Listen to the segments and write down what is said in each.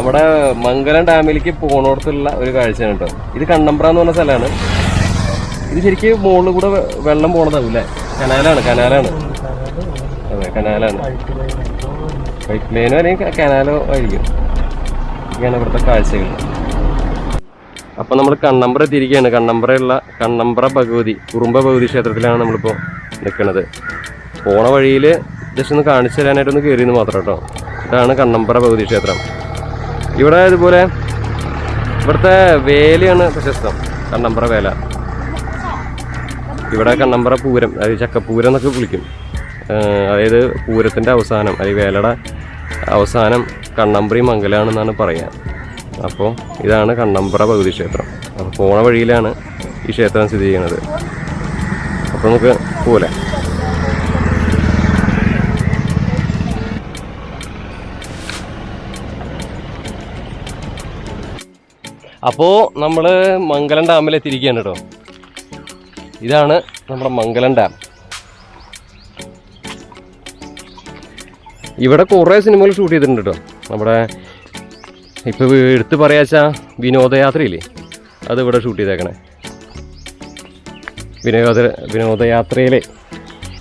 നമ്മുടെ മംഗലം ഡാമിലേക്ക് പോണോടത്തുള്ള ഒരു കാഴ്ചയാണ് കേട്ടോ. ഇത് കണ്ണമ്പ്ര എന്ന് പറഞ്ഞ സ്ഥലമാണ്. ഇത് ശരിക്കും മുകളിൽ കൂടെ വെള്ളം പോണതാവും അല്ലേ? കനാലാണ്. അതെ, കനാലാണ്. പൈപ്പ് ലൈനോ അല്ലെങ്കിൽ കനാലോ ആയിരിക്കും. ഇതൊക്കെയാണ് ഇവിടുത്തെ കാഴ്ചകൾ. അപ്പം നമ്മൾ കണ്ണമ്പ്ര എത്തിയിരിക്കുകയാണ്. കണ്ണമ്പ്ര ഭഗവതി, കുറുമ്പ ഭഗവതി ക്ഷേത്രത്തിലാണ് നമ്മളിപ്പോൾ നിൽക്കുന്നത്. പോണ വഴിയിൽ ജസ്റ്റ് ഒന്ന് കാണിച്ചു തരാനായിട്ടൊന്ന് കയറിയെന്ന് മാത്രം കേട്ടോ. ഇതാണ് കണ്ണമ്പ്ര ഭഗവതി ക്ഷേത്രം. ഇവിടെ ഇതുപോലെ ഇവിടുത്തെ വേലയാണ് പ്രശസ്തം, കണ്ണമ്പ്ര വേല. ഇവിടെ കണ്ണമ്പ്ര പൂരം, അതായത് ചക്കപ്പൂരം എന്നൊക്കെ വിളിക്കും. അതായത് പൂരത്തിൻ്റെ അവസാനം, അല്ലെങ്കിൽ വേലയുടെ അവസാനം കണ്ണമ്പ്രി മംഗലാണെന്നാണ് പറയുക. അപ്പോൾ ഇതാണ് കണ്ണമ്പ്ര ഭഗവതി ക്ഷേത്രം. അപ്പോൾ പോണ വഴിയിലാണ് ഈ ക്ഷേത്രം സ്ഥിതി ചെയ്യുന്നത്. അപ്പോൾ നമുക്ക് പോലെ അപ്പോൾ നമ്മൾ മംഗലം ഡാമിലെത്തിയിരിക്കുകയാണ് കേട്ടോ. ഇതാണ് നമ്മുടെ മംഗലം ഡാം. ഇവിടെ കുറേ സിനിമകൾ ഷൂട്ട് ചെയ്തിട്ടുണ്ട് കേട്ടോ. നമ്മുടെ ഇപ്പോൾ എടുത്ത് പറയാച്ചാ വിനോദയാത്രയില്ലേ, അത് ഇവിടെ ഷൂട്ട് ചെയ്തേക്കണേ. വിനോദയാത്രയിലെ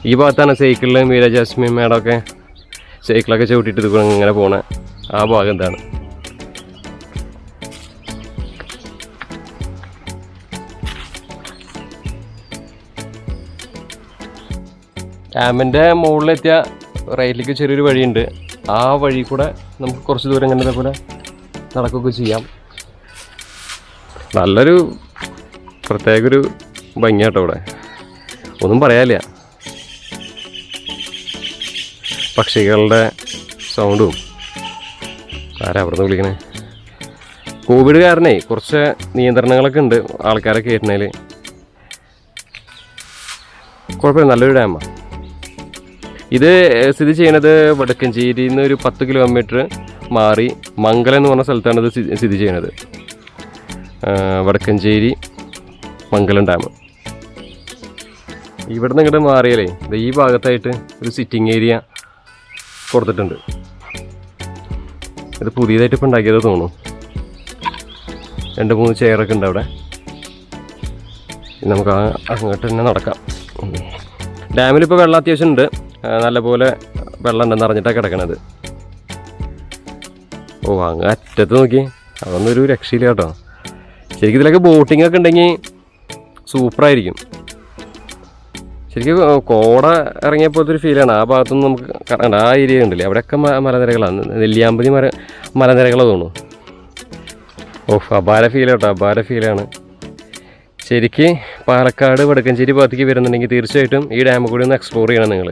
ഈ ഭാഗത്താണ് സൈക്കിളിൽ മീര ജാസ്മിൻ മേഡമൊക്കെ സൈക്കിളൊക്കെ ചവിട്ടിയിട്ട് ഇത് ഇങ്ങനെ പോണ ആ ഭാഗം എന്താണ്. ഡാമിൻ്റെ മുകളിലെത്തിയ റൈറ്റിലേക്ക് ചെറിയൊരു വഴിയുണ്ട്. ആ വഴി കൂടെ നമുക്ക് കുറച്ച് ദൂരം ഇങ്ങനെ ഇതേപോലെ നടക്കുകയൊക്കെ ചെയ്യാം. നല്ലൊരു പ്രത്യേക ഒരു ഭംഗിയാട്ടോ ഇവിടെ, ഒന്നും പറയാനില്ല. പക്ഷികളുടെ സൗണ്ടും. ആരാ അവിടെ നിന്ന് വിളിക്കണേ? കോവിഡ് കാരണേ കുറച്ച് നിയന്ത്രണങ്ങളൊക്കെ ഉണ്ട് ആൾക്കാരെ കയറ്റുന്നതിൽ. കുഴപ്പമില്ല, നല്ലൊരു ഡാമാണ്. ഇത് സ്ഥിതി ചെയ്യുന്നത് വടക്കഞ്ചേരിയിൽ നിന്ന് ഒരു 10 കിലോമീറ്റർ മാറി മംഗലം എന്ന് പറഞ്ഞ സ്ഥലത്താണ് ഇത് സ്ഥിതി ചെയ്യുന്നത്. വടക്കഞ്ചേരി മംഗലം ഡാം. ഇവിടെ നിന്ന് ഇങ്ങോട്ട് മാറിയാലേ ഈ ഭാഗത്തായിട്ട് ഒരു സിറ്റിംഗ് ഏരിയ കൊടുത്തിട്ടുണ്ട്. ഇത് പുതിയതായിട്ട് ഇപ്പം ഉണ്ടാക്കിയത് തോന്നുന്നു. 2-3 ചെയറൊക്കെ ഉണ്ട് അവിടെ. നമുക്ക് അങ്ങോട്ട് തന്നെ നടക്കാം. ഡാമിലിപ്പോൾ വെള്ളം അത്യാവശ്യം ഉണ്ട്, നല്ലപോലെ വെള്ളം ഉണ്ടെന്ന് അറിഞ്ഞിട്ടാണ് കിടക്കണത്. ഓ, അങ്ങ് അറ്റത്ത് നോക്കി, അതൊന്നും ഒരു രക്ഷയില്ല കേട്ടോ. ശരിക്കും ഇതിലൊക്കെ ബോട്ടിംഗ് ഒക്കെ ഉണ്ടെങ്കിൽ സൂപ്പറായിരിക്കും. ശരിക്കും കോട ഇറങ്ങിയപ്പോഴത്തെ ഒരു ഫീലാണ്. ആ ഭാഗത്തുനിന്ന് നമുക്ക് കാണാൻ ആ ഏരിയ ഉണ്ടല്ലേ, അവിടെയൊക്കെ മലനിരകളാണ്. നെല്ലിയാമ്പതി മലനിരകളെ തോന്നുന്നു. ഓഹ്, അപാര ഫീൽ കേട്ടോ, അപാര ഫീലാണ്. ശരിക്ക് പാലക്കാട് വടക്കഞ്ചേരി ഭാഗത്തേക്ക് വരുന്നുണ്ടെങ്കിൽ തീർച്ചയായിട്ടും ഈ ഡാം കൂടി ഒന്ന് എക്സ്പ്ലോർ ചെയ്യണം നിങ്ങൾ.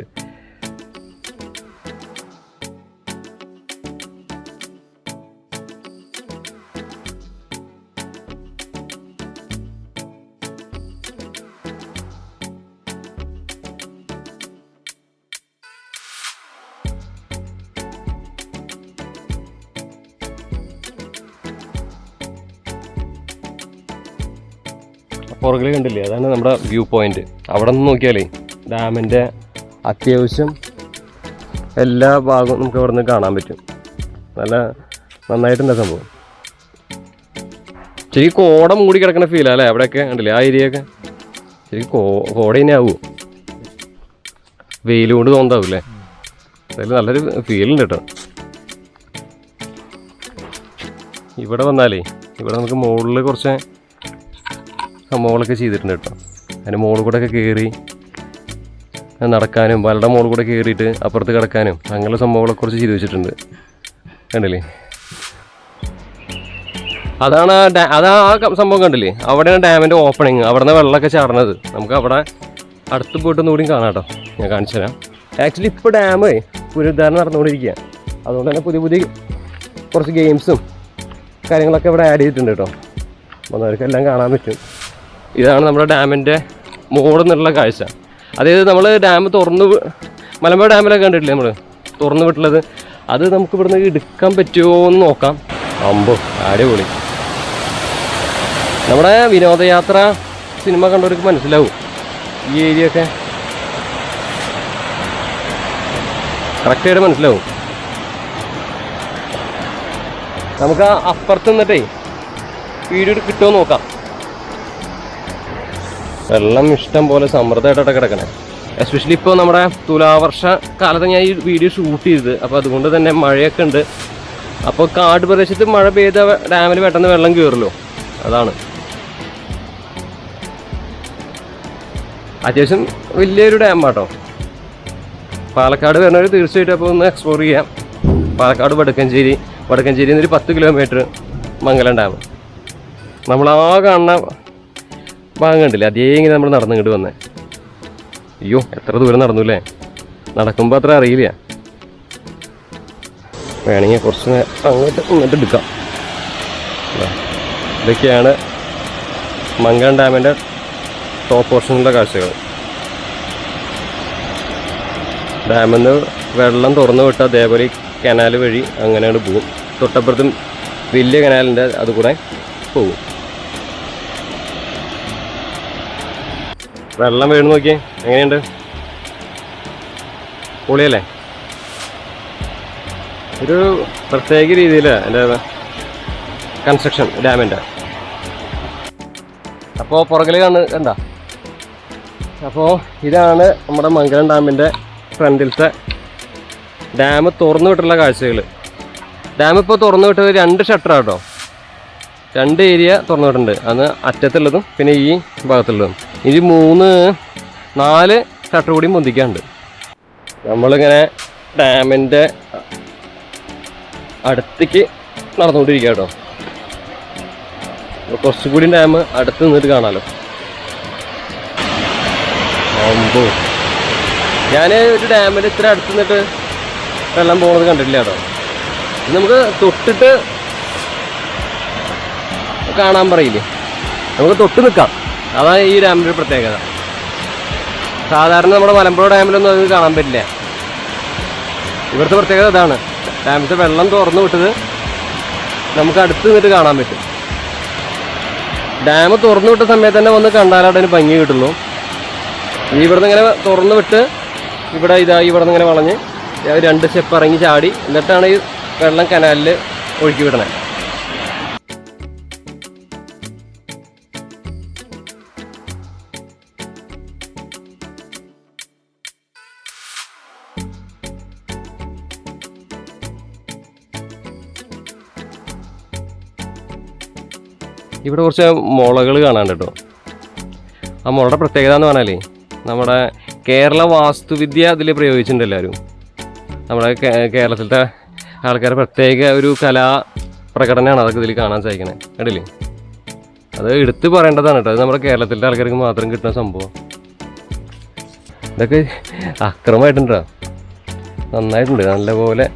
പുറകിൽ കണ്ടില്ലേ, അതാണ് നമ്മുടെ വ്യൂ പോയിന്റ്. അവിടെ നിന്ന് നോക്കിയാലേ ഡാമിൻ്റെ അത്യാവശ്യം എല്ലാ ഭാഗവും നമുക്ക് അവിടെ നിന്ന് കാണാൻ പറ്റും. നല്ല നന്നായിട്ടുണ്ട് സംഭവം. ശരിക്കും കോട മൂടി കിടക്കുന്ന ഫീലാണ് അല്ലേ അവിടെയൊക്കെ കണ്ടില്ലേ, ആ ഏരിയയൊക്കെ. ശരിക്കും കോട തന്നെ ആവുമോ, വെയിൽ കൊണ്ട് തോന്നാവൂല്ലേ. അതിൽ നല്ലൊരു ഫീലുണ്ട് കേട്ടോ. ഇവിടെ വന്നാലേ ഇവിടെ നമുക്ക് മുകളിൽ കുറച്ച് സംഭവങ്ങളൊക്കെ ചെയ്തിട്ടുണ്ട് കേട്ടോ. അതിൻ്റെ മുകളിൽ കൂടെ ഒക്കെ കയറി നടക്കാനും വലയുടെ മുകളിൽ കൂടെ കയറിയിട്ട് അപ്പുറത്ത് കിടക്കാനും അങ്ങനെയുള്ള സംഭവങ്ങളൊക്കെ കുറച്ച് ചെയ്ത് വെച്ചിട്ടുണ്ട്. കണ്ടില്ലേ, അതാണ് ആ സംഭവം കണ്ടില്ലേ, അവിടെയാണ് ഡാമിൻ്റെ ഓപ്പണിങ്. അവിടെ നിന്ന് വെള്ളമൊക്കെ ചാടുന്നത് നമുക്ക് അവിടെ അടുത്ത് പോയിട്ടൊന്നും കൂടി കാണാം കേട്ടോ. ഞാൻ കാണിച്ചു തരാം. ആക്ച്വലി ഇപ്പോൾ ഡാം പുനരുദ്ധാരണം നടന്നുകൊണ്ടിരിക്കുക. അതുകൊണ്ട് തന്നെ പുതിയ കുറച്ച് ഗെയിംസും കാര്യങ്ങളൊക്കെ ഇവിടെ ആഡ് ചെയ്തിട്ടുണ്ട് കേട്ടോ. വന്നവർക്കെല്ലാം കാണാൻ പറ്റും. ഇതാണ് നമ്മുടെ ഡാമിൻ്റെ മുകളിൽ നിന്നുള്ള കാഴ്ച. അതായത് നമ്മൾ ഡാം മലമ്പുഴ ഡാമിലൊക്കെ കണ്ടിട്ടില്ലേ നമ്മൾ തുറന്നു വിട്ടുള്ളത്, അത് നമുക്ക് ഇവിടുന്ന് എടുക്കാൻ പറ്റുമോ എന്ന് നോക്കാം. അമ്പോ, അടിപൊളി. നമ്മുടെ വിനോദയാത്ര സിനിമ കണ്ടവർക്ക് മനസ്സിലാവും ഈ ഏരിയ ഒക്കെ കറക്റ്റായിട്ട് മനസ്സിലാവും. നമുക്ക് ആ അപ്പുറത്ത് നിന്നിട്ടേ വീഡിയോ കിട്ടുമോ നോക്കാം. വെള്ളം ഇഷ്ടം പോലെ സമൃദ്ധമായിട്ടൊക്കെ കിടക്കണേ. എസ്പെഷ്യലി ഇപ്പോൾ നമ്മുടെ തുലാവർഷ കാലത്ത് ഞാൻ ഈ വീഡിയോ ഷൂട്ട് ചെയ്തത്. അപ്പോൾ അതുകൊണ്ട് തന്നെ മഴയൊക്കെ ഉണ്ട്. അപ്പോൾ കാട് പ്രദേശത്ത് മഴ പെയ്ത ഡാമിൽ പെട്ടെന്ന് വെള്ളം കയറുമല്ലോ, അതാണ്. അത്യാവശ്യം വലിയൊരു ഡാമാട്ടോ. പാലക്കാട് വരുന്നവർ തീർച്ചയായിട്ടും അപ്പോൾ ഒന്ന് എക്സ്പ്ലോർ ചെയ്യാം. പാലക്കാട് വടക്കഞ്ചേരി ഒരു 10 കിലോമീറ്റർ മംഗലം ഡാം. നമ്മളാ കാണുന്ന ഭാഗം കണ്ടില്ലേ, അതേ ഇങ്ങനെ നമ്മൾ നടന്നിങ്ങോട്ട് വന്നേ. അയ്യോ എത്ര ദൂരം നടന്നു അല്ലേ. നടക്കുമ്പോൾ അത്ര അറിയില്ല. വേണമെങ്കിൽ കുറച്ച് അങ്ങോട്ട് ഇങ്ങോട്ട് എടുക്കാം. ഇതൊക്കെയാണ് മംഗലം ഡാമിൻ്റെ ടോപ്പ് പോർഷനിലുള്ള കാഴ്ചകൾ. ഡാമിൽ നിന്ന് വെള്ളം തുറന്നു വിട്ടാൽ അതേപോലെ കനാൽ വഴി അങ്ങനെയാണ് പോകും. തൊട്ടപ്പുറത്തും വലിയ കനാലിൻ്റെ അതുകൂടെ പോകും. വെള്ളം വീണ് നോക്കിയേ എങ്ങനെയുണ്ട്, പൊളിയല്ലേ. ഒരു പ്രത്യേക രീതിയിലാണ് എൻ്റെ കൺസ്ട്രക്ഷൻ ഡാമിൻ്റെ. അപ്പോൾ പുറകിൽ കണ്ട, അപ്പോൾ ഇതാണ് നമ്മുടെ മംഗലം ഡാമിൻ്റെ ഫ്രണ്ടിലത്തെ ഡാം തുറന്നു വിട്ടുള്ള കാഴ്ചകൾ. ഡാം ഇപ്പോൾ തുറന്നു വിട്ടത് 2 ഷട്ടറാണ് കേട്ടോ. 2 ഏരിയ തുറന്നു വിട്ടിട്ടുണ്ട്. അന്ന് അറ്റത്തുള്ളതും പിന്നെ ഈ ഭാഗത്തുള്ളതും. ഇനി 3-4 ഷട്ടർ കൂടി പൊന്തിക്കാനുണ്ട്. നമ്മളിങ്ങനെ ഡാമിൻ്റെ അടുത്തേക്ക് നടന്നുകൊണ്ടിരിക്കുക കേട്ടോ. കുറച്ചുകൂടി ഡാം അടുത്ത് നിന്നിട്ട് കാണാമല്ലോ. ഞാൻ ഒരു ഡാമിൽ ഇത്ര അടുത്ത് നിന്നിട്ട് വെള്ളം പോകുന്നത് കണ്ടിട്ടില്ല കേട്ടോ. നമുക്ക് തൊട്ടിട്ട് കാണാൻ പറയില്ലേ, നമുക്ക് തൊട്ട് നിൽക്കാം. അതാണ് ഈ ഡാമിൻ്റെ ഒരു പ്രത്യേകത. സാധാരണ നമ്മുടെ മലമ്പുഴ ഡാമിലൊന്നും അത് കാണാൻ പറ്റില്ല. ഇവിടുത്തെ പ്രത്യേകത ഇതാണ്. ഡാമിലത്തെ വെള്ളം തുറന്നു വിട്ടത് നമുക്ക് അടുത്ത് നിന്നിട്ട് കാണാൻ പറ്റും. ഡാം തുറന്നു വിട്ട സമയത്ത് തന്നെ വന്ന് കണ്ടാലവിടെ അതിന് ഭംഗി കിട്ടുള്ളൂ. ഇവിടുന്ന് ഇങ്ങനെ തുറന്നു വിട്ട് ഇവിടെ ഇവിടെ നിന്ന് ഇങ്ങനെ വളഞ്ഞ് 2 സ്റ്റെപ്പ് ഇറങ്ങി ചാടി എന്നിട്ടാണ് ഈ വെള്ളം കനാലിൽ ഒഴുക്കി വിടണേ. ഇവിടെ കുറച്ച് മുളകൾ കാണാണ്ട് കേട്ടോ. ആ മുളയുടെ പ്രത്യേകത എന്ന് പറഞ്ഞാൽ നമ്മുടെ കേരള വാസ്തുവിദ്യ അതിൽ പ്രയോഗിച്ചിട്ടുണ്ട് എല്ലാവരും. നമ്മുടെ കേരളത്തിലത്തെ ആൾക്കാരുടെ പ്രത്യേക ഒരു കലാ പ്രകടനമാണ് അതൊക്കെ ഇതിൽ കാണാൻ സാധിക്കണേ. കണ്ടില്ലേ, അത് എടുത്ത് പറയേണ്ടതാണ് കേട്ടോ. അത് നമ്മുടെ കേരളത്തിലെ ആൾക്കാർക്ക് മാത്രം കിട്ടുന്ന സംഭവം. ഇതൊക്കെ അക്രമമായിട്ടുണ്ടോ, നന്നായിട്ടുണ്ട്. നല്ലപോലെ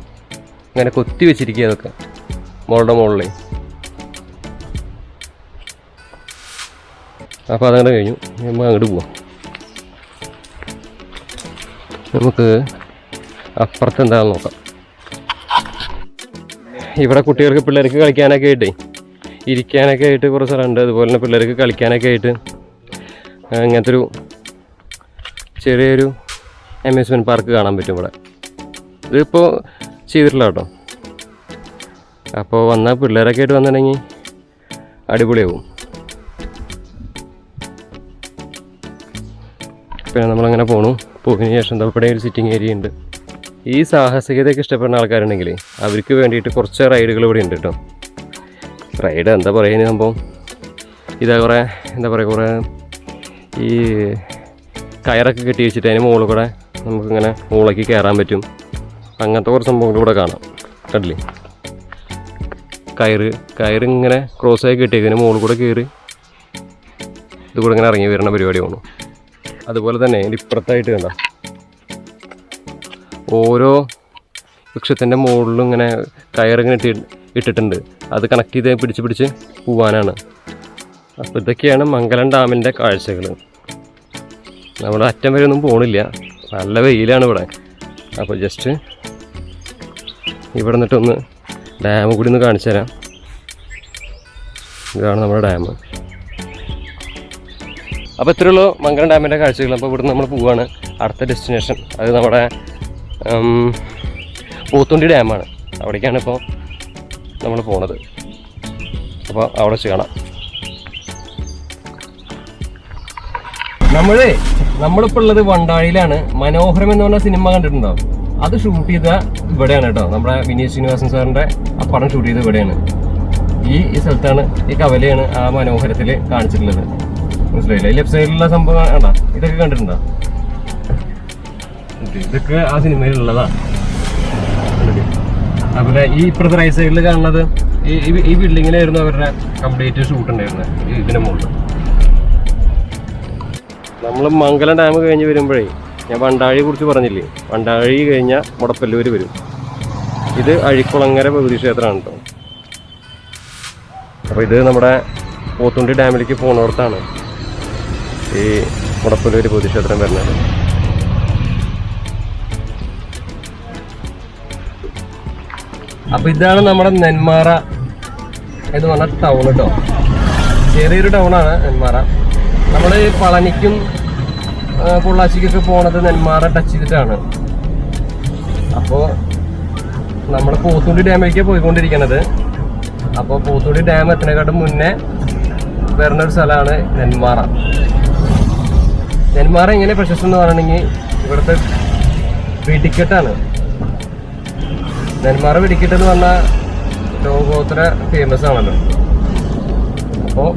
ഇങ്ങനെ കൊത്തി വെച്ചിരിക്കുക അതൊക്കെ മുകളുടെ മുകളിൽ. അപ്പോൾ അതങ്ങനെ കഴിഞ്ഞു. നമുക്ക് അങ്ങോട്ട് പോവാം. നമുക്ക് അപ്പുറത്ത് എന്താണെന്ന് നോക്കാം. ഇവിടെ പിള്ളേർക്ക് കളിക്കാനൊക്കെ ആയിട്ടേ ഇരിക്കാനൊക്കെ ആയിട്ട് കുറേ സ്ഥലമുണ്ട്. അതുപോലെ തന്നെ പിള്ളേർക്ക് കളിക്കാനൊക്കെ ആയിട്ട് ഇങ്ങനത്തെ ഒരു ചെറിയൊരു അമ്യൂസ്മെൻറ്റ് പാർക്ക് കാണാൻ പറ്റും ഇവിടെ. ഇതിപ്പോൾ ചെയ്തിട്ടില്ല കേട്ടോ. അപ്പോൾ വന്നാൽ പിള്ളേരൊക്കെ ആയിട്ട് വന്നിട്ടുണ്ടെങ്കിൽ അടിപൊളിയാവും. പിന്നെ നമ്മളങ്ങനെ പോയതിന് ശേഷം ഇവിടെ ഒരു സിറ്റിംഗ് ഏരിയ ഉണ്ട്. ഈ സാഹസികതയൊക്കെ ഇഷ്ടപ്പെടുന്ന ആൾക്കാരുണ്ടെങ്കിൽ അവർക്ക് വേണ്ടിയിട്ട് കുറച്ച് റൈഡുകൾ ഇവിടെ ഉണ്ട് കേട്ടോ. റൈഡ് എന്താ പറയുക സംഭവം, കുറേ കുറേ ഈ കയറൊക്കെ കെട്ടി വെച്ചിട്ട് അതിന് മുകളിൽ കൂടെ നമുക്കിങ്ങനെ മുകളിലേക്ക് കയറാൻ പറ്റും. അങ്ങനത്തെ കുറച്ച് സംഭവങ്ങൾ ഇവിടെ കാണാം. കണ്ടില്ലേ, കയറിങ്ങനെ ക്രോസായി കെട്ടിയതിന് മുകളിൽ കൂടെ കയറി ഇതുകൂടെ ഇങ്ങനെ ഇറങ്ങി വരുന്ന പരിപാടിയാണ്. അതുപോലെ തന്നെ ഇതിൻ്റെ ഇപ്പുറത്തായിട്ട് കണ്ട ഓരോ വൃക്ഷത്തിൻ്റെ മുകളിലും ഇങ്ങനെ കയറിങ്ങനെ ഇട്ടിട്ടുണ്ട്. അത് കണക്ട് ചെയ്ത് പിടിച്ച് പോവാനാണ്. അപ്പോൾ ഇതൊക്കെയാണ് മംഗലം ഡാമിൻ്റെ കാഴ്ചകൾ. നമ്മൾ അറ്റം വരെ ഒന്നും പോകണില്ല, നല്ല വെയിലാണ് ഇവിടെ. അപ്പോൾ ജസ്റ്റ് ഇവിടെ നിന്നിട്ടൊന്ന് ഡാം കൂടി ഒന്ന് കാണിച്ചു തരാം. ഇതാണ് നമ്മുടെ ഡാം. അപ്പോൾ ഇത്രയുള്ളൂ മംഗലം ഡാമിൻ്റെ കാഴ്ചകൾ. അപ്പോൾ ഇവിടുന്ന് നമ്മൾ പോവുകയാണ് അടുത്ത ഡെസ്റ്റിനേഷൻ. അത് നമ്മുടെ പോത്തുണ്ടി ഡാമാണ്. അവിടേക്കാണ് ഇപ്പോൾ നമ്മൾ പോണത്. അപ്പോൾ അവിടെ വെച്ച് കാണാം. നമ്മളിപ്പോൾ ഉള്ളത് വണ്ടാഴിയിലാണ്. മനോഹരം എന്ന് പറഞ്ഞ സിനിമ കണ്ടിട്ടുണ്ടോ? അത് ഷൂട്ട് ചെയ്ത ഇവിടെയാണ് കേട്ടോ. നമ്മുടെ വിനീത് ശ്രീനിവാസൻ സാറിൻ്റെ ആ പടം ഷൂട്ട് ചെയ്ത് ഇവിടെയാണ്. ഈ സ്ഥലത്താണ്, ഈ കവലയാണ് ആ മനോഹരത്തിൽ കാണിച്ചിട്ടുള്ളത്. മനസ്സിലായില്ലേ? ലെഫ്റ്റ് സൈഡിലുള്ള സംഭവം വേണ്ട, ഇതൊക്കെ കണ്ടിട്ടുണ്ടോ? ഇതൊക്കെ ആ സിനിമയിലുള്ളതാ. അതുപോലെ ഈ ഇപ്പുറത്തെ റൈറ്റ് സൈഡിൽ കാണുന്നത് ഈ ബിൽഡിങ്ങിലായിരുന്നു അവരുടെ കംപ്ലീറ്റ് ഷൂട്ട് ഉണ്ടായിരുന്നത്, ഇതിന് മുകളിൽ. നമ്മൾ മംഗലം ഡാം കഴിഞ്ഞ് വരുമ്പോഴേ ഞാൻ വണ്ടാഴിയെ കുറിച്ച് പറഞ്ഞില്ലേ, വണ്ടാഴി കഴിഞ്ഞാൽ മുടപ്പല്ലൂർ വരും. ഇത് അഴിക്കുളങ്ങര ഭഗവതി ക്ഷേത്രമാണ് കേട്ടോ. അപ്പോൾ ഇത് നമ്മുടെ പോത്തുണ്ടി ഡാമിലേക്ക് പോകുന്നിടത്താണ് ഈ മുടപ്പല്ലൂർ ഭഗവതി ക്ഷേത്രം വരുന്നത്. അപ്പോൾ ഇതാണ് നമ്മുടെ നെന്മാറ എന്ന് പറഞ്ഞ ടൗൺ കേട്ടോ. ചെറിയൊരു ടൗണാണ് നെന്മാറ. നമ്മൾ പളനിക്കും പൊള്ളാച്ചിക്കൊക്കെ പോണത് നെന്മാറ ടച്ച് ചെയ്തിട്ടാണ്. അപ്പോൾ നമ്മൾ പോത്തുണ്ടി ഡാമിലേക്ക് പോയിക്കൊണ്ടിരിക്കുന്നത്. അപ്പോൾ പോത്തുണ്ടി ഡാം എത്തുന്നതിനെക്കാട്ടും മുന്നേ വരുന്നൊരു സ്ഥലമാണ് നെന്മാറ. നെന്മാറ എങ്ങനെ പ്രശസ്തം എന്ന് പറഞ്ഞിട്ടുണ്ടെങ്കിൽ ഇവിടുത്തെ വെടിക്കെട്ടാണ്. നെന്മാറ വെടിക്കെട്ട് എന്ന് പറഞ്ഞാൽ ലോകോത്തര ഫേമസ് ആണല്ലോ. അപ്പോൾ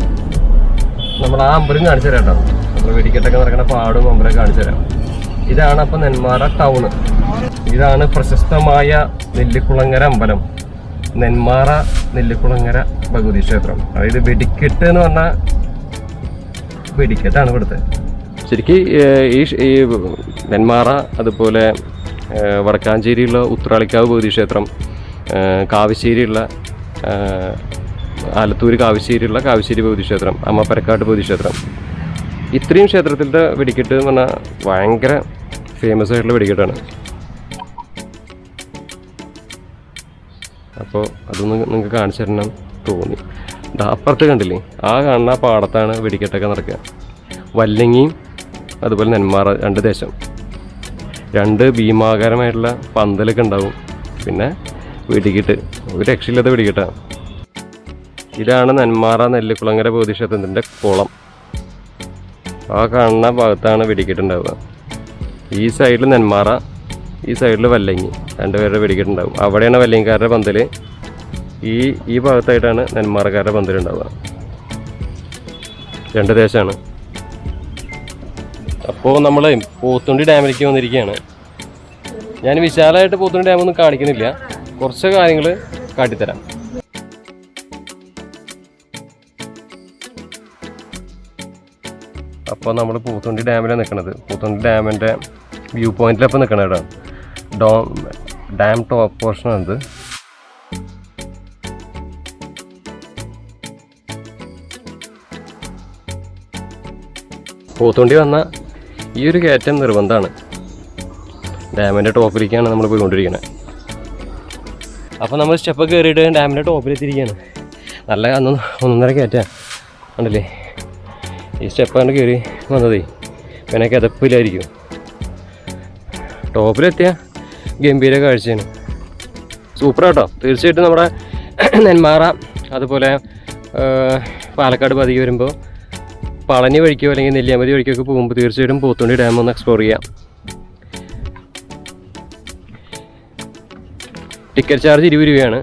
നമ്മൾ ആ അമ്പലം കാണിച്ചു തരാം കേട്ടോ. നമ്മൾ വെടിക്കെട്ടൊക്കെ നടക്കുന്ന പാടും അമ്പലം കാണിച്ചു തരാം. ഇതാണ് അപ്പോൾ നെന്മാറ ടൗണ്. ഇതാണ് പ്രശസ്തമായ നെല്ലിക്കുളങ്ങര അമ്പലം, നെന്മാറ നെല്ലിക്കുളങ്ങര ഭഗവതി ക്ഷേത്രം. അതായത് വെടിക്കെട്ട് എന്ന് പറഞ്ഞാൽ വെടിക്കെട്ടാണ് ഇവിടുത്തെ. ശരിക്കും ഈ നെന്മാറ, അതുപോലെ വടക്കാഞ്ചേരിയുള്ള ഉത്രാളിക്കാവ് ഭഗവതി ക്ഷേത്രം, കാവശ്ശേരിയുള്ള ആലത്തൂർ കാവശ്ശേരിയുള്ള കാവശ്ശേരി ഭഗവതി ക്ഷേത്രം, അമ്മപ്പരക്കാട്ട് ഭഗവതി ക്ഷേത്രം, ഇത്രയും ക്ഷേത്രത്തിൻ്റെ വെടിക്കെട്ട് എന്ന് പറഞ്ഞാൽ ഭയങ്കര ഫേമസ് ആയിട്ടുള്ള വെടിക്കെട്ടാണ്. അപ്പോൾ അതൊന്ന് നിങ്ങൾക്ക് കാണിച്ചു തരണം തോന്നി. അപ്പുറത്ത് കണ്ടില്ലേ, ആ കാണുന്ന പാടത്താണ് വെടിക്കെട്ടൊക്കെ നടക്കുക. വല്ലങ്ങിയും അതുപോലെ നെന്മാറ രണ്ട് ദേശം, രണ്ട് ഭീമാകാരമായിട്ടുള്ള പന്തലൊക്കെ ഉണ്ടാവും. പിന്നെ വെടിക്കെട്ട്, ഒരു രക്ഷയില്ലാത്ത വെടിക്കെട്ടാണ്. ഇതാണ് നെന്മാറ നെല്ലിക്കുളങ്ങര ഭഗവതി ക്ഷേത്രത്തിൻ്റെ കുളം. ആ കാണുന്ന ഭാഗത്താണ് വെടിക്കെട്ടുണ്ടാവുക. ഈ സൈഡിൽ നെന്മാറ, ഈ സൈഡിൽ വല്ലങ്ങി, രണ്ടുപേരുടെ വെടിക്കെട്ടുണ്ടാവും. അവിടെയാണ് വല്ലങ്ങിക്കാരുടെ പന്തൽ. ഈ ഭാഗത്തായിട്ടാണ് നെന്മാറക്കാരുടെ പന്തലുണ്ടാവുക. രണ്ട് ദേശമാണ്. അപ്പോൾ നമ്മൾ പോത്തുണ്ടി ഡാമിലേക്ക് വന്നിരിക്കുകയാണ്. ഞാൻ വിശാലമായിട്ട് പോത്തുണ്ടി ഡാമൊന്നും കാണിക്കുന്നില്ല, കുറച്ച് കാര്യങ്ങൾ കാട്ടിത്തരാം. അപ്പോൾ നമ്മൾ പോത്തുണ്ടി ഡാമിലാണ് നിൽക്കുന്നത്. പോത്തുണ്ടി ഡാമിൻ്റെ വ്യൂ പോയിന്റിലപ്പോൾ നിൽക്കണം കേട്ടോ. Dam top പോർഷനാണിത്. പോത്തുണ്ടി വന്ന ഈ ഒരു കയറ്റം നിർബന്ധമാണ്. ഡാമിൻ്റെ ടോപ്പിലേക്കാണ് നമ്മൾ പോയിക്കൊണ്ടിരിക്കുന്നത്. അപ്പോൾ നമ്മൾ സ്റ്റെപ്പൊക്കെ കയറിയിട്ട് ഡാമിൻ്റെ ടോപ്പിലെത്തിയിരിക്കുകയാണ്. നല്ല ഒന്നൊന്നര കയറ്റാണ് ഉണ്ടല്ലേ. ഈ സ്റ്റെപ്പാണ് കയറി വന്നതേ, പിന്നെ കിതപ്പില്ലായിരിക്കും. ടോപ്പിലെത്തിയ ഗംഭീര കാഴ്ചയാണ്, സൂപ്പറാട്ടോ. തീർച്ചയായിട്ടും നമ്മുടെ നെന്മാറ അതുപോലെ പാലക്കാട് പതിക്ക് വരുമ്പോൾ പളനി വഴിക്കോ അല്ലെങ്കിൽ നെല്ലിയാമ്പതി വഴിക്കോ ഒക്കെ പോകുമ്പോൾ തീർച്ചയായിട്ടും പോത്തുണ്ടി ഡാം ഒന്ന് എക്സ്പ്ലോർ ചെയ്യാം. ടിക്കറ്റ് ചാർജ് 20 രൂപയാണ്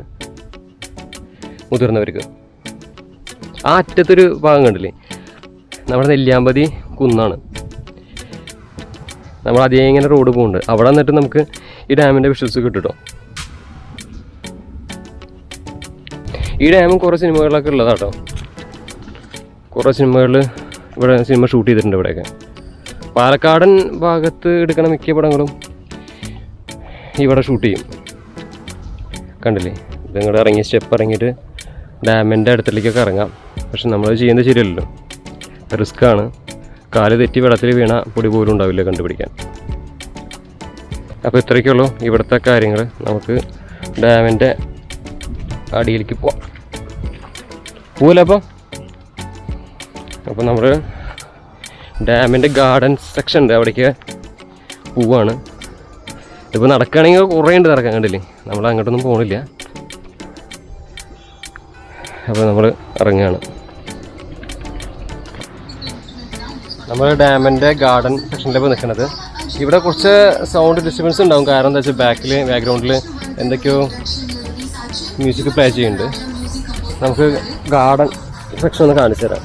മുതിർന്നവർക്ക്. ആ അറ്റത്തൊരു ഭാഗം കണ്ടില്ലേ, നമ്മുടെ നെല്ലിയാമ്പതി കുന്നാണ്. നമ്മൾ അതേ ഇങ്ങനെ റോഡ് പോകുന്നുണ്ട്. അവിടെ നിന്നിട്ട് നമുക്ക് ഈ ഡാമിൻ്റെ വിഷ്വൽസ് കിട്ടും കേട്ടോ. ഈ ഡാമും കുറേ സിനിമകളിലൊക്കെ ഉള്ളതാട്ടോ. കുറേ സിനിമകളിൽ ഇവിടെ സിനിമ ഷൂട്ട് ചെയ്തിട്ടുണ്ട്. ഇവിടെയൊക്കെ പാലക്കാടൻ ഭാഗത്ത് എടുക്കണ മിക്ക പടങ്ങളും ഇവിടെ ഷൂട്ട് ചെയ്യും. കണ്ടില്ലേ, ഇതിങ്ങോട്ട് ഇറങ്ങി സ്റ്റെപ്പ് ഇറങ്ങിയിട്ട് ഡാമിൻ്റെ അടുത്തേക്കൊക്കെ ഇറങ്ങാം. പക്ഷെ നമ്മൾ ചെയ്യുന്നത് ശരിയല്ലല്ലോ, റിസ്ക്കാണ്. കാല് തെറ്റി വെള്ളത്തിൽ വീണ പൊടി പോലും ഉണ്ടാവില്ല കണ്ടുപിടിക്കാൻ. അപ്പോൾ ഇത്രയൊക്കെയുള്ളൂ ഇവിടുത്തെ കാര്യങ്ങൾ. നമുക്ക് ഡാമിൻ്റെ അടിയിലേക്ക് പോവില്ല. അപ്പോൾ നമ്മൾ ഡാമിൻ്റെ ഗാർഡൻ സെക്ഷൻ ഉണ്ട്, അവിടേക്ക് പോവാണ്. ഇപ്പോൾ നടക്കുകയാണെങ്കിൽ കുറേ ഉണ്ട് നടക്കാൻ. കണ്ടില്ലേ, നമ്മൾ അങ്ങോട്ടൊന്നും പോകണില്ല. അപ്പോൾ നമ്മൾ ഇറങ്ങുകയാണ്. നമ്മൾ ഡാമിൻ്റെ ഗാർഡൻ സെക്ഷനിലേക്ക് നിൽക്കുന്നത്. ഇവിടെ കുറച്ച് സൗണ്ട് ഡിസ്റ്റർബൻസ് ഉണ്ടാവും. കാരണം എന്താ വെച്ചാൽ ബാക്ക്ഗ്രൗണ്ടിൽ എന്തൊക്കെയോ മ്യൂസിക് പ്ലേ ചെയ്യുന്നുണ്ട്. നമുക്ക് ഗാർഡൻ സെക്ഷൻ ഒന്ന് കാണിച്ചു തരാം.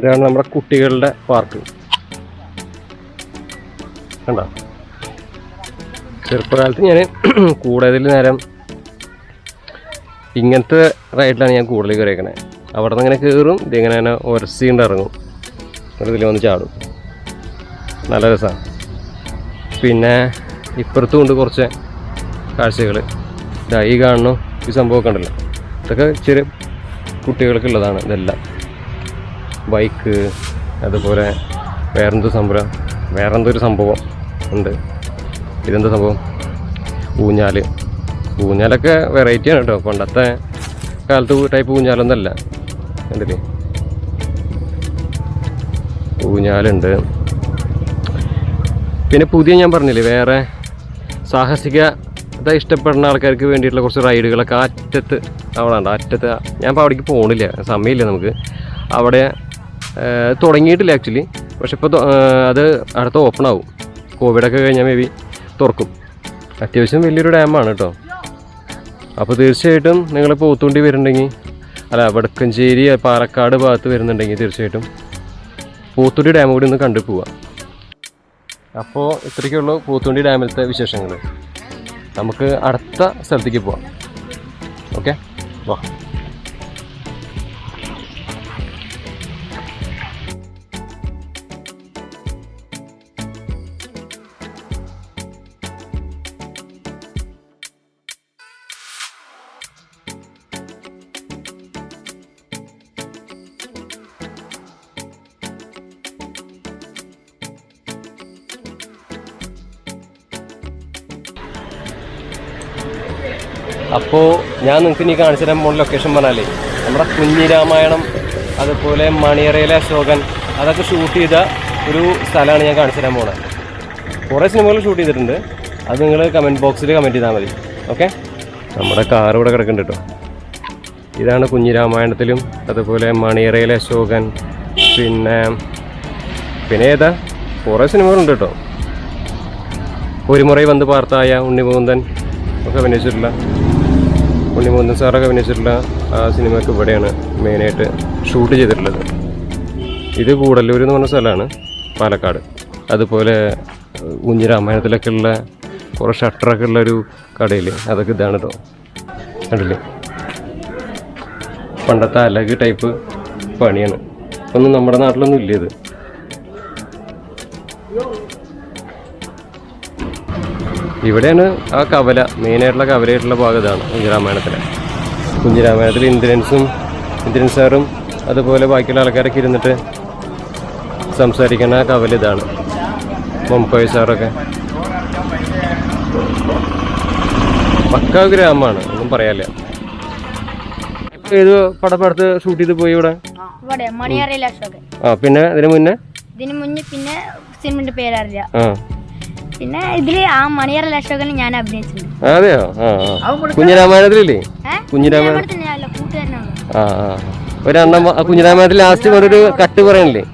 ഇതാണ് നമ്മുടെ കുട്ടികളുടെ പാർക്ക്. കണ്ടോ, ചെറുപ്പകാലത്ത് ഞാൻ കൂടുതൽ നേരം ഇങ്ങനത്തെ റൈഡിലാണ് ഞാൻ കൂടുതൽ കയറിയേക്കണേ. അവിടെ നിന്ന് ഇങ്ങനെ കയറും, ഇതിങ്ങനെ തന്നെ ഉരസിണ്ട് ഇറങ്ങും, ഇതിൽ വന്ന് ചാടും. നല്ല രസമാണ്. പിന്നെ ഇപ്പുറത്തും ഉണ്ട് കുറച്ച് കാഴ്ചകൾ. ഈ കാണുന്നു ഈ സംഭവമൊക്കെ ഉണ്ടല്ലോ, ഇതൊക്കെ ചെറിയ കുട്ടികൾക്കുള്ളതാണ്. ഇതെല്ലാം ബൈക്ക്, അതുപോലെ വേറെന്തൊരു സംഭവം ഉണ്ട്. ഇതെന്താ സംഭവം? ഊഞ്ഞാലൊക്കെ വെറൈറ്റിയാണ് കേട്ടോ. പണ്ടത്തെ കാലത്ത് ടൈപ്പ് ഊഞ്ഞാലൊന്നല്ല. കണ്ടില്ലേ, ഊഞ്ഞാലുണ്ട്. പിന്നെ പുതിയ ഞാൻ പറഞ്ഞില്ലേ, വേറെ സാഹസികത ഇഷ്ടപ്പെടുന്ന ആൾക്കാർക്ക് വേണ്ടിയിട്ടുള്ള കുറച്ച് റൈഡുകളൊക്കെ അറ്റത്ത് അവിടെ ഉണ്ട്. അറ്റത്ത് ഞാൻ ഇപ്പോൾ അവിടേക്ക് പോകണില്ല, സമയമില്ല നമുക്ക്. അവിടെ തുടങ്ങിയിട്ടില്ല ആക്ച്വലി, പക്ഷെ ഇപ്പോൾ അത് അടുത്ത ഓപ്പൺ ആവും. കോവിഡൊക്കെ കഴിഞ്ഞാൽ മേ ബി തുറക്കും. അത്യാവശ്യം വലിയൊരു ഡാമാണ് കേട്ടോ. അപ്പോൾ തീർച്ചയായിട്ടും നിങ്ങൾ പോത്തുണ്ടി വരുന്നുണ്ടെങ്കിൽ, അല്ല വടക്കഞ്ചേരി പാലക്കാട് ഭാഗത്ത് വരുന്നുണ്ടെങ്കിൽ തീർച്ചയായിട്ടും പോത്തുണ്ടി ഡാം കൂടി ഒന്ന് കണ്ടു പോവാം. അപ്പോൾ ഇത്രയ്ക്കുള്ളൂ പോത്തുണ്ടി ഡാമിലത്തെ വിശേഷങ്ങൾ. നമുക്ക് അടുത്ത സ്ഥലത്തേക്ക് പോവാം. ഓക്കെ, വാ. അപ്പോൾ ഞാൻ നിങ്ങൾക്ക് ഇനി കാണിച്ചു തരാൻ പോകുന്ന ലൊക്കേഷൻ പറഞ്ഞാലേ നമ്മുടെ കുഞ്ഞിരാമായണം, അതുപോലെ മണിയറയിലെ അശോകൻ, അതൊക്കെ ഷൂട്ട് ചെയ്ത ഒരു സ്ഥലമാണ് ഞാൻ കാണിച്ചു തരാൻ പോകുന്നത്. കുറേ സിനിമകൾ ഷൂട്ട് ചെയ്തിട്ടുണ്ട്. അത് നിങ്ങൾ കമൻറ്റ് ബോക്സിൽ കമൻറ്റ് ചെയ്താൽ മതി. ഓക്കെ, നമ്മുടെ കാർ ഇവിടെ കിടക്കുന്നുണ്ട് കേട്ടോ. ഇതാണ് കുഞ്ഞിരാമായണത്തിലും അതുപോലെ മണിയറയിലെ അശോകൻ, പിന്നെ ഏതാ കുറേ സിനിമകളുണ്ട് കേട്ടോ. ഒരു മുறை വന്ന് പാർത്തായ ഉണ്ണിമുകുന്ദൻ ഒക്കെ അഭിനയിച്ചിട്ടുള്ള, ഉണ്ണിമുകുന്ദൻ സാറൊക്കെ അഭിനയിച്ചിട്ടുള്ള ആ സിനിമയൊക്കെ ഇവിടെയാണ് മെയിനായിട്ട് ഷൂട്ട് ചെയ്തിട്ടുള്ളത്. ഇത് കൂടല്ലൂർ എന്ന് പറഞ്ഞ സ്ഥലമാണ്, പാലക്കാട്. അതുപോലെ കുഞ്ഞിരാമായണത്തിലൊക്കെ ഉള്ള കുറേ ഷട്ടറൊക്കെ ഉള്ളൊരു കടയിൽ, അതൊക്കെ ഇതാണ് കേട്ടോ. കണ്ടില്ലേ, പണ്ടത്തെ അലഗ് ടൈപ്പ് പണിയാണ്. ഒന്നും നമ്മുടെ നാട്ടിലൊന്നും ഇല്ല ഇത്. ഇവിടെയാണ് ആ കവല, മെയിനായിട്ടുള്ള കവലയായിട്ടുള്ള ഭാഗം ഇതാണ് കുഞ്ഞിരാമായണത്തിൽ ഇന്ദ്രൻ സാറും അതുപോലെ ബാക്കിയുള്ള ആൾക്കാരൊക്കെ ഇരുന്നിട്ട് സംസാരിക്കുന്ന ആ കവല ഇതാണ്. മൊംകോയ് സാറൊക്കെ. പക്ക ഗ്രാമമാണ്, ഒന്നും പറയാനില്ല. ഏത് പടപ്പടത്ത് ഷൂട്ട് ചെയ്ത് പോയി ഇവിടെ? മണിയറയിലെ അശോകൻ. പിന്നെ ഇതിനു മുന്നേ പിന്നെ സിനിമയുടെ പേരറിയില്ല. പിന്നെ ഇതില് ആ മണിയറയിലെ അശോകൻ ഞാൻ അഭിനയിച്ചിട്ടുണ്ട്. അതെയോ? കുഞ്ഞിരാമായണത്തിലില്ലേ? കുഞ്ഞിരാമായണത്തിൽ ഒരെണ്ണം കുഞ്ഞിരാമായണത്തിൽ ലാസ്റ്റ് ഒരു കട്ട് പറയണില്ലേ?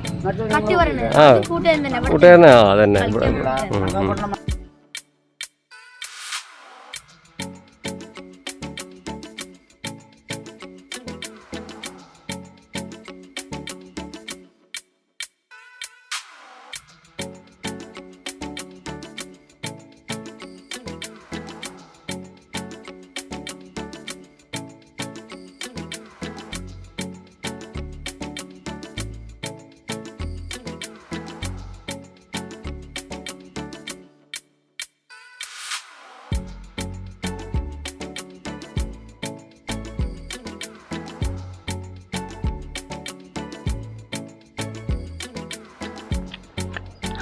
കൂട്ടുകാരനാ അതന്നെ.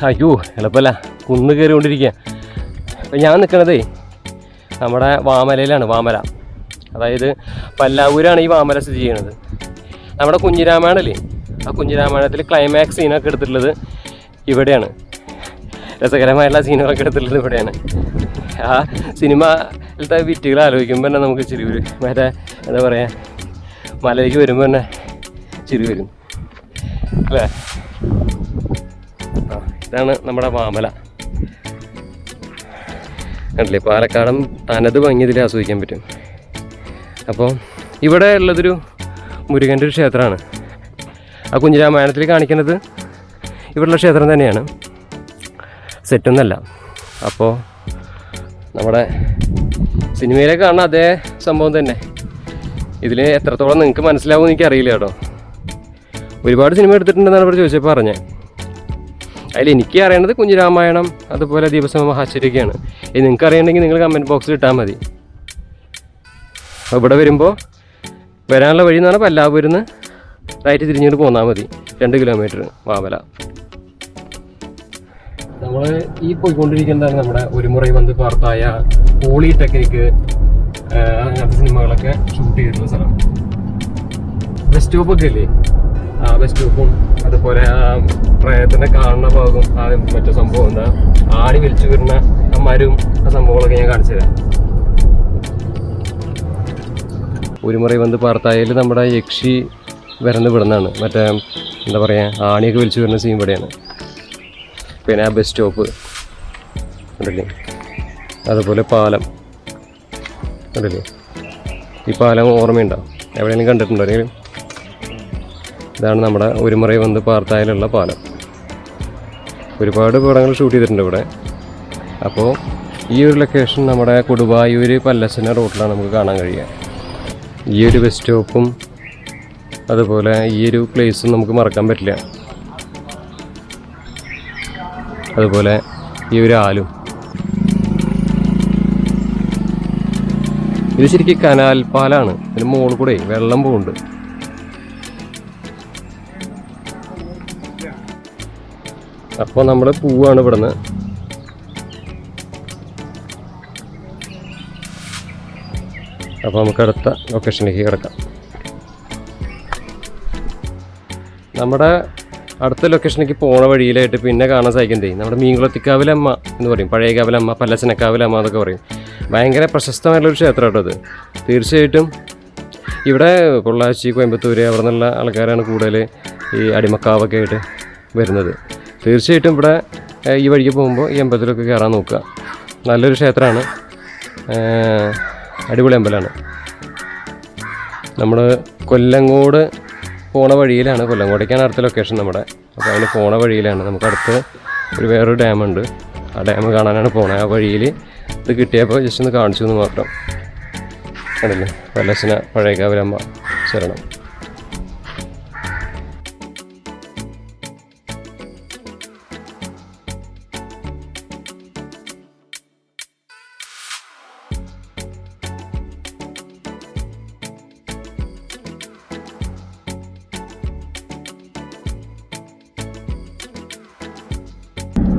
അയ്യോ എളുപ്പമല്ല, കുന്ന് കയറിക്കൊണ്ടിരിക്കുക. അപ്പം ഞാൻ നിൽക്കണതേ നമ്മുടെ വാമലയിലാണ്. വാമല അതായത് പല്ലാവൂരാണ് ഈ വാമല സ്ഥിതി ചെയ്യണത്. നമ്മുടെ കുഞ്ഞിരാമായണല്ലേ, ആ കുഞ്ഞിരാമായണത്തിൽ ക്ലൈമാക്സ് സീനൊക്കെ എടുത്തിട്ടുള്ളത് ഇവിടെയാണ്. രസകരമായിട്ടുള്ള സീനുകളൊക്കെ എടുത്തിട്ടുള്ളത് ഇവിടെയാണ്. ആ സിനിമയിലത്തെ വിറ്റുകൾ ആലോചിക്കുമ്പോൾ തന്നെ നമുക്ക് ചിരി വരും. മറ്റേ എന്താ പറയുക, മലയിലേക്ക് വരുമ്പോൾ തന്നെ ചിരി വരും അല്ലേ? ഇതാണ് നമ്മുടെ വാമല. കണ്ടില്ലേ, പാലക്കാടൻ തനത് ഭംഗി ഇതിൽ ആസ്വദിക്കാൻ പറ്റും. അപ്പോൾ ഇവിടെ ഉള്ളതൊരു മുരുകൻ്റെ ഒരു ക്ഷേത്രമാണ്. ആ കുഞ്ഞിരാമായണത്തിൽ കാണിക്കുന്നത് ഇവിടെയുള്ള ക്ഷേത്രം തന്നെയാണ്, സെറ്റൊന്നല്ല. അപ്പോൾ നമ്മുടെ സിനിമയിലെ കാണുന്ന അതേ സംഭവം തന്നെ ഇതിൽ എത്രത്തോളം നിങ്ങൾക്ക് മനസ്സിലാവുമെന്ന് എനിക്കറിയില്ല കേട്ടോ. ഒരുപാട് സിനിമ എടുത്തിട്ടുണ്ടെന്നാണ് ഇവിടെ ചോദിച്ചപ്പോൾ പറഞ്ഞത്. അതിൽ എനിക്ക് അറിയേണ്ടത് കുഞ്ഞിരാമായണം അതുപോലെ ദീപസമ മഹാശ്വരിയൊക്കെയാണ്. ഇത് നിങ്ങൾക്ക് അറിയണമെങ്കിൽ നിങ്ങൾ കമൻറ്റ് ബോക്സിൽ ഇട്ടാൽ മതി. അപ്പോൾ ഇവിടെ വരുമ്പോൾ വരാനുള്ള വഴി എന്ന് പറഞ്ഞാൽ പല്ലാവൂരിൽ നിന്ന് റൈറ്റ് തിരിഞ്ഞിട്ട് പോന്നാൽ മതി. 2 കിലോമീറ്റർ വാമല. നമ്മൾ ഈ പോയിക്കൊണ്ടിരിക്കുന്നതാണ് നമ്മുടെ ഒരു മുறை വന്ന് പാർത്തായ പോളിടെക്നിക്ക് അങ്ങനത്തെ സിനിമകളൊക്കെ ഷൂട്ട് ചെയ്തിരുന്ന സ്ഥലം. ബസ് സ്റ്റോപ്പൊക്കെ ഇല്ലേ, ആ ബസ് സ്റ്റോപ്പും അതുപോലെ ആ പ്രയത്തിനെ കാണുന്ന ഭാഗവും ആ മറ്റു സംഭവം എന്താ ആടി വലിച്ചു വരുന്ന ആ മരവും ആ സംഭവങ്ങളൊക്കെ ഞാൻ കാണിച്ചു തരാം. ഒരു മുறை വന്ന് പാർത്തായയിൽ നമ്മുടെ യക്ഷി വരുന്ന ഇവിടുന്നാണ്. മറ്റേ എന്താ പറയുക, ആണിയൊക്കെ വലിച്ചു വരുന്ന സീൻ ഇവിടെയാണ്. പിന്നെ ആ ബസ് സ്റ്റോപ്പ് ഉണ്ടല്ലേ, അതുപോലെ പാലം ഉണ്ടല്ലേ. ഈ പാലം ഓർമ്മയുണ്ടാവും, എവിടെയെങ്കിലും കണ്ടിട്ടുണ്ടോ അല്ലെങ്കിൽ? ഇതാണ് നമ്മുടെ ഒരു മുறை വന്ന് പാർത്തായിലുള്ള പാലം. ഒരുപാട് പടങ്ങൾ ഷൂട്ട് ചെയ്തിട്ടുണ്ട് ഇവിടെ. അപ്പോൾ ഈ ഒരു ലൊക്കേഷൻ നമ്മുടെ കൊടുവായൂർ പല്ലശ്ശന റോഡിലാണ് നമുക്ക് കാണാൻ കഴിയുക. ഈ ഒരു ബസ് സ്റ്റോപ്പും അതുപോലെ ഈ ഒരു പ്ലേസും നമുക്ക് മറക്കാൻ പറ്റില്ല. അതുപോലെ ഈ ഒരു ആലും. ഇത് ശരിക്കും കനാൽ പാലാണ്. ഇതിന് മുകളിൽ കൂടെ വെള്ളം പോകുന്നുണ്ട്. അപ്പോൾ നമ്മൾ പോവാണ് ഇവിടുന്ന്. അപ്പോൾ നമുക്ക് അടുത്ത ലൊക്കേഷനിലേക്ക് കിടക്കാം. നമ്മുടെ അടുത്ത ലൊക്കേഷനിലേക്ക് പോണ വഴിയിലായിട്ട് പിന്നെ കാണാൻ സാധിക്കുന്നത് നമ്മുടെ മീൻകുളത്തിക്കാവിലമ്മ എന്ന് പറയും, പഴയ കാവിലമ്മ, പല്ലശ്ശനക്കാവിലമ്മ എന്നൊക്കെ പറയും. ഭയങ്കര പ്രശസ്തമായിട്ടുള്ളൊരു ക്ഷേത്രം കേട്ടോ അത്. തീർച്ചയായിട്ടും ഇവിടെ പൊള്ളാച്ചി, കോയമ്പത്തൂർ അവിടെ നിന്നുള്ള ആൾക്കാരാണ് കൂടുതൽ ഈ അടിമക്കാവൊക്കെ ആയിട്ട് വരുന്നത്. തീർച്ചയായിട്ടും ഇവിടെ ഈ വഴിക്ക് പോകുമ്പോൾ ഈ അമ്പലത്തിലൊക്കെ കയറാൻ നോക്കുക. നല്ലൊരു ക്ഷേത്രമാണ്, അടിപൊളി അമ്പലമാണ്. നമ്മൾ കൊല്ലങ്കോട് പോണ വഴിയിലാണ്. കൊല്ലങ്കോടേക്കാണ് അടുത്ത ലൊക്കേഷൻ നമ്മുടെ. അപ്പോൾ അതിന് പോണ വഴിയിലാണ്. നമുക്ക് അടുത്ത് വേറൊരു ഡാമുണ്ട്, ആ ഡാം കാണാനാണ് പോണത്. ആ വഴിയിൽ ഇത് കിട്ടിയപ്പോൾ ജസ്റ്റ് ഒന്ന് കാണിച്ചു എന്ന് മാത്രം. കണ്ടില്ലേ, പല്ലശ്ശന പഴയകാവിലമ്മ ശരണം.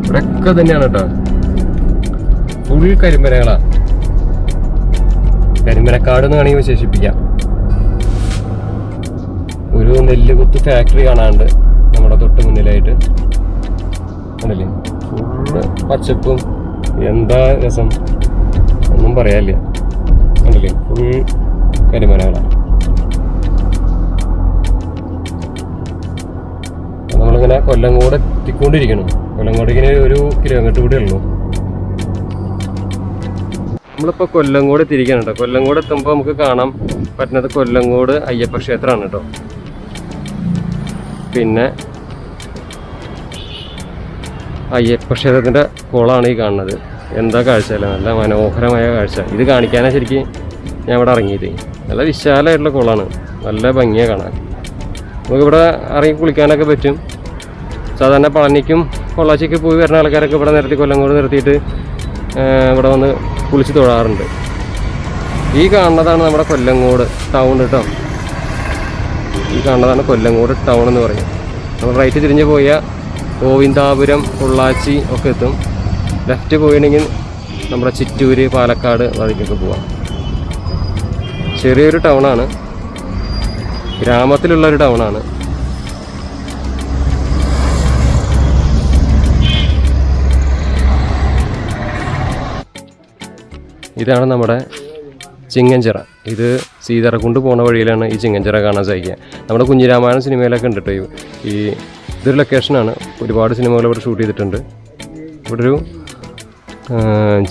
ഇവിടെയൊക്കെ തന്നെയാണ് കേട്ടോ, ഫുൾ കരിമരകളാ. കരിമരക്കാട് എന്ന് വേണമെങ്കിൽ വിശേഷിപ്പിക്കാം. നെല്ലുകുത്ത് ഫാക്ടറി കാണാനുണ്ട് നമ്മുടെ തൊട്ട് മുന്നിലായിട്ട്. കണ്ടില്ലേ, ഫുള്ള് പച്ചപ്പും, എന്താ രസം, ഒന്നും പറയാനില്ല. കണ്ടില്ലേ, ഫുൾ കരിമലകളാണ്. നമ്മളിങ്ങനെ കൊല്ലങ്കോട് എത്തിക്കൊണ്ടിരിക്കണം. കൊല്ലങ്കോടേക്കിന് 1 കിലോമീറ്റർ കൂടെ ഉള്ളൂ. നമ്മളിപ്പോൾ കൊല്ലങ്കോട് എത്തിയിരിക്കുകയാണ് കേട്ടോ. കൊല്ലങ്കോട് എത്തുമ്പോൾ നമുക്ക് കാണാൻ പറ്റുന്നത് കൊല്ലങ്കോട് അയ്യപ്പ ക്ഷേത്രമാണ് കേട്ടോ. പിന്നെ അയ്യപ്പ ക്ഷേത്രത്തിൻ്റെ കുളമാണ് ഈ കാണുന്നത്. എന്താ കാഴ്ച അല്ലേ, നല്ല മനോഹരമായ കാഴ്ച. ഇത് കാണിക്കാനാണ് ശരിക്കും ഞാൻ ഇവിടെ ഇറങ്ങിയത്. നല്ല വിശാലമായിട്ടുള്ള കുളമാണ്, നല്ല ഭംഗിയാണ് കാണാൻ. നമുക്കിവിടെ ഇറങ്ങി കുളിക്കാനൊക്കെ പറ്റും. സാധാരണ പളനിക്കും പൊള്ളാച്ചിക്ക് പോയി വരുന്ന ആൾക്കാരൊക്കെ ഇവിടെ നിർത്തി, കൊല്ലങ്കോട് നിർത്തിയിട്ട് ഇവിടെ വന്ന് കുളിച്ച് തൊഴാറുണ്ട്. ഈ കാണുന്നതാണ് നമ്മുടെ കൊല്ലങ്കോട് ടൗൺ കേട്ടോ. ഈ കാണുന്നതാണ് കൊല്ലങ്കോട് ടൗൺ എന്ന് പറയും. നമ്മൾ റൈറ്റ് തിരിഞ്ഞ് പോയാൽ ഗോവിന്ദാപുരം, പൊള്ളാച്ചി ഒക്കെ എത്തും. ലെഫ്റ്റ് പോയിട്ടുണ്ടെങ്കിൽ നമ്മുടെ ചിറ്റൂര്, പാലക്കാട് അതിലേക്കൊക്കെ പോവാം. ചെറിയൊരു ടൗണാണ്, ഗ്രാമത്തിലുള്ളൊരു ടൗണാണ്. ഇതാണ് നമ്മുടെ ചിങ്ങഞ്ചിറ. ഇത് സീതറക്കുണ്ട് പോണ വഴിയിലാണ് ഈ ചിങ്ങഞ്ചിറ കാണാൻ സാധിക്കുക. നമ്മുടെ കുഞ്ഞിരാമായണം സിനിമയിലൊക്കെ ഉണ്ട് കേട്ടോ. ഇതൊരു ലൊക്കേഷനാണ്. ഒരുപാട് സിനിമകൾ ഇവിടെ ഷൂട്ട് ചെയ്തിട്ടുണ്ട്. ഇവിടെ ഒരു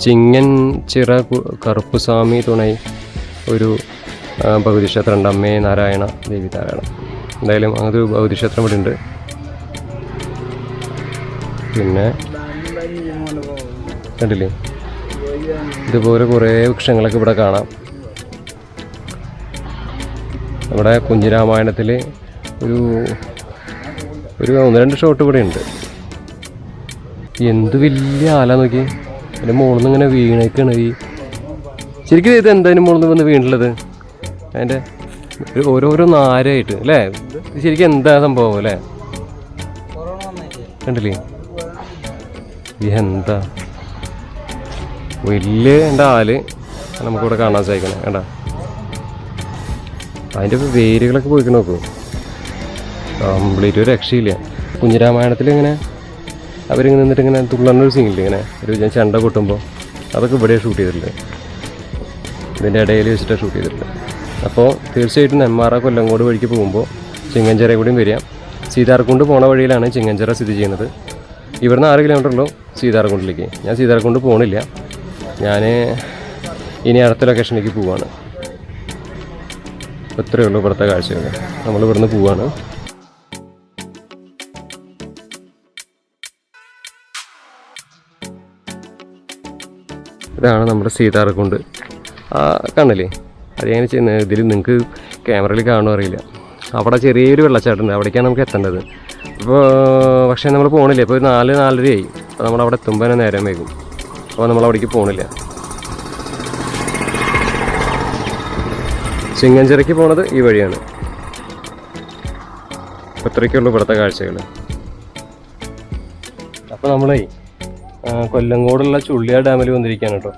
ചിങ്ങഞ്ചിറ കറുപ്പുസ്വാമി തുണൈ ഒരു ഭഗവതി ക്ഷേത്രം ഉണ്ട്. അമ്മേ നാരായണ ദേവി നാരായണ. എന്തായാലും അങ്ങനത്തെ ഒരു ഭഗവതി ക്ഷേത്രം ഇവിടെ ഉണ്ട്. പിന്നെ കണ്ടില്ലേ, ഇതുപോലെ കുറേ വൃക്ഷങ്ങളൊക്കെ ഇവിടെ കാണാം. നമ്മുടെ കുഞ്ഞിരാമായണത്തിൽ ഒരു 1-2 ഷോട്ട് ഇവിടെ ഉണ്ട്. എന്ത് വലിയ ആല നോക്കി, അതിൻ്റെ മുകളിൽ നിന്ന് ഇങ്ങനെ വീണേക്കാണ്. ശരിക്കും ഇത് എന്തായാലും മുകളിൽ നിന്ന് വന്ന് വീണുള്ളത്, അതിൻ്റെ ഓരോരോ നാരായിട്ട് അല്ലേ. ശരിക്കും എന്താ സംഭവം അല്ലേ, കണ്ടില്ലേ എന്താ വലിയ എൻ്റെ ആല് നമുക്കിവിടെ കാണാൻ സാധിക്കണം. കേട്ടാ, അതിൻ്റെ വേരുകളൊക്കെ പോയിക്കണ നോക്കൂ, കംപ്ലീറ്റ് ഒരു രക്ഷയില്ല. കുഞ്ഞിരാമായണത്തിൽ ഇങ്ങനെ അവരിങ്ങനെ നിന്നിട്ട് ഇങ്ങനെ തുള്ളന്നൊരു സീനില്ല, ഇങ്ങനെ ഒരു ചെണ്ട കൊട്ടുമ്പോൾ, അതൊക്കെ ഇവിടെ ഷൂട്ട് ചെയ്തിട്ടുണ്ട്. ഇതിൻ്റെ ഇടയിൽ വെച്ചിട്ട് ഷൂട്ട് ചെയ്തിട്ടുണ്ട്. അപ്പോൾ തീർച്ചയായിട്ടും നെന്മാറ കൊല്ലങ്കോട് വഴിക്ക് പോകുമ്പോൾ ചിങ്ങഞ്ചിറ കൂടിയും വരിക. സീതാർകുണ്ട് പോണ വഴിയിലാണ് ചിങ്ങഞ്ചിറ സ്ഥിതി ചെയ്യുന്നത്. ഇവിടുന്ന് 6 കിലോമീറ്റർ ഉള്ളൂ സീതാർകുണ്ടിലേക്ക്. ഞാൻ സീതാർകുണ്ട് പോകണില്ല, ഞാൻ ഇനി അടുത്ത ലൊക്കേഷനിലേക്ക് പോവാണ്. ഇത്രയേ ഉള്ളൂ ഇവിടുത്തെ കാഴ്ചകൾ. നമ്മൾ ഇവിടുന്ന് പോവാണ്. ഇതാണ് നമ്മുടെ സീതാർകുണ്ട്. കണ്ടില്ലേ, അത് ഞാൻ ചെയ്യുന്നത് ഇതിൽ നിങ്ങൾക്ക് ക്യാമറയിൽ കാണുമോ അറിയില്ല. അവിടെ ചെറിയൊരു വെള്ളച്ചാട്ടമുണ്ട്, അവിടേക്കാണ് നമുക്ക് എത്തേണ്ടത്. അപ്പോൾ പക്ഷേ നമ്മൾ പോകണില്ല. ഇപ്പോൾ 4-4:30 ആയി. അപ്പോൾ നമ്മളവിടെ എത്തുമ്പോൾ തന്നെ നേരം വൈകും. അപ്പോൾ നമ്മൾ അവിടേക്ക് പോകണില്ല. ചിങ്ങഞ്ചിറയ്ക്ക് പോണത് ഈ വഴിയാണ്. അപ്പോൾ ഇത്രയ്ക്കുള്ളൂ ഇവിടുത്തെ കാഴ്ചകൾ. അപ്പോൾ നമ്മളേ കൊല്ലങ്കോടുള്ള ചുള്ളിയാർ ഡാമിൽ വന്നിരിക്കുകയാണ് കേട്ടോ.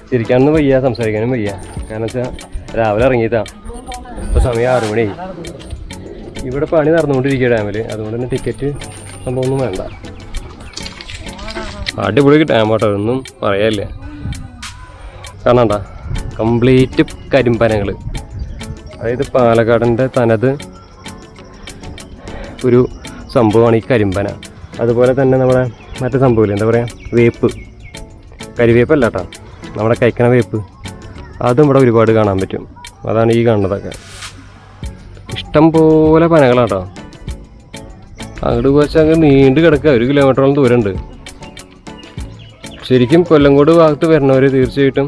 ചിരിക്കാനൊന്നും വയ്യ, സംസാരിക്കാനും വയ്യ. കാരണം വെച്ചാൽ രാവിലെ ഇറങ്ങിയതാണ്. ഇപ്പോൾ സമയം 6 മണിയായി. ഇവിടെ പണി നടന്നുകൊണ്ടിരിക്കുക ഡാമിൽ. അതുകൊണ്ട് തന്നെ ടിക്കറ്റ് സംഭവമൊന്നും വേണ്ട. അടിപൊളി ഡാം കേട്ടോ, ഒന്നും പറയാനില്ല. കാണണ്ട, കംപ്ലീറ്റ് കരിമ്പനകൾ. അതായത് പാലക്കാടിൻ്റെ തനത് ഒരു സംഭവമാണ് ഈ കരിമ്പന. അതുപോലെ തന്നെ നമ്മുടെ മറ്റേ സംഭവമില്ല, എന്താ പറയുക, വേപ്പ്, കരിവേപ്പല്ല കേട്ടോ, നമ്മുടെ കഴിക്കണ വേപ്പ്. അതും ഇവിടെ ഒരുപാട് കാണാൻ പറ്റും. അതാണ് ഈ കാണുന്നതൊക്കെ. ഇഷ്ടം പോലെ പനകളാട്ടോ. അങ്ങോട്ട് പോയാൽ അങ്ങ് നീണ്ടു കിടക്കുക. 1 കിലോമീറ്ററോളം ദൂരമുണ്ട്. ശരിക്കും കൊല്ലങ്കോട് ഭാഗത്ത് വരുന്നവർ തീർച്ചയായിട്ടും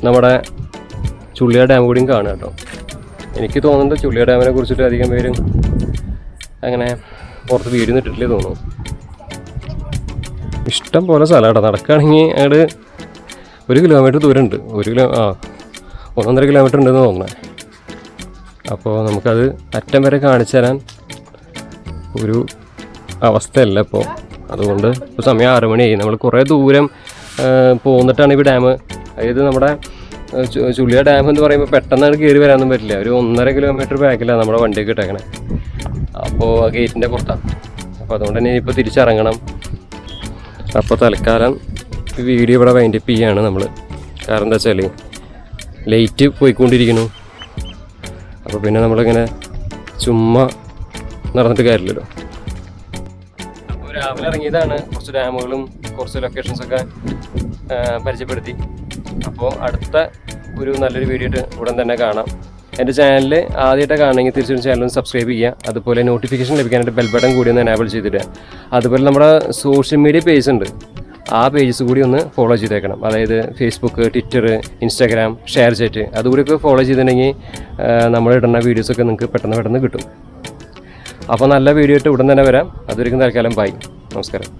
നമ്മുടെ ചുള്ളിയാർ ഡാം കൂടിയും കാണുക കേട്ടോ. എനിക്ക് തോന്നുന്നത് ചുള്ളിയാർ ഡാമിനെ കുറിച്ചിട്ട് അധികം പേരും അങ്ങനെ പുറത്ത് വീഡിയോ ഇട്ടിട്ടില്ലേ തോന്നുന്നു. ഇഷ്ടം പോലെ സ്ഥലമാട്ടോ. നടക്കുകയാണെങ്കിൽ അങ്ങോട്ട് 1 കിലോമീറ്റർ ദൂരമുണ്ട്. 1.5 കിലോമീറ്റർ ഉണ്ടെന്ന് തോന്നുന്നത്. അപ്പോൾ നമുക്കത് അറ്റം വരെ കാണിച്ചു തരാൻ ഒരു അവസ്ഥയല്ല ഇപ്പോൾ. അതുകൊണ്ട് ഇപ്പോൾ സമയം 6 മണിയായി. നമ്മൾ കുറേ ദൂരം പോന്നിട്ടാണ് ഈ ഡാം, അതായത് നമ്മുടെ ചുള്ളിയ ഡാം എന്ന് പറയുമ്പോൾ പെട്ടെന്നാണ് കയറി വരാനൊന്നും പറ്റില്ല. ഒരു 1.5 കിലോമീറ്റർ ബാക്കിലാണ് നമ്മുടെ വണ്ടിയൊക്കെ ഇട്ടേക്കണേ. അപ്പോൾ ഗേറ്റിൻ്റെ പുറത്താണ്. അപ്പോൾ അതുകൊണ്ട് തന്നെ ഇപ്പോൾ തിരിച്ചിറങ്ങണം. അപ്പോൾ തൽക്കാലം ഈ വീഡിയോ ഇവിടെ വൈൻഡപ്പ് ചെയ്യുകയാണ് നമ്മൾ. കാരണം എന്താ വെച്ചാൽ ലൈറ്റ് പോയിക്കൊണ്ടിരിക്കുന്നു. അപ്പോൾ പിന്നെ നമ്മളിങ്ങനെ ചുമ്മാ നടന്നിട്ട് കാര്യമില്ലല്ലോ. അപ്പോൾ രാവിലെ ഇറങ്ങിയതാണ്. കുറച്ച് ഡാമുകളും കുറച്ച് ലൊക്കേഷൻസൊക്കെ പരിചയപ്പെടുത്തി. അപ്പോൾ അടുത്ത ഒരു നല്ലൊരു വീഡിയോ ഉടൻ തന്നെ കാണാം. എൻ്റെ ചാനൽ ആദ്യമായിട്ട് കാണണമെങ്കിൽ തീർച്ചയായും ചാനൽ ഒന്ന് സബ്സ്ക്രൈബ് ചെയ്യുക. അതുപോലെ നോട്ടിഫിക്കേഷൻ ലഭിക്കാനായിട്ട് ബെൽ ബട്ടൺ കൂടി ഒന്ന് എനേബിൾ ചെയ്തിടുക. അതുപോലെ നമ്മുടെ സോഷ്യൽ മീഡിയ പേജ് ഉണ്ട്, ആ പേജസ് കൂടി ഒന്ന് ഫോളോ ചെയ്തേക്കണം. അതായത് Facebook, Twitter, Instagram, share chat അതുകൂടിയൊക്കെ ഫോളോ ചെയ്തിട്ടുണ്ടെങ്കിൽ നമ്മളിടുന്ന വീഡിയോസൊക്കെ നിങ്ങൾക്ക് പെട്ടെന്ന് കിട്ടും. അപ്പോൾ നല്ല വീഡിയോ ആയിട്ട് ഉടൻ തന്നെ വരാം. അതുവരെയും തൽക്കാലം ബൈ, നമസ്കാരം.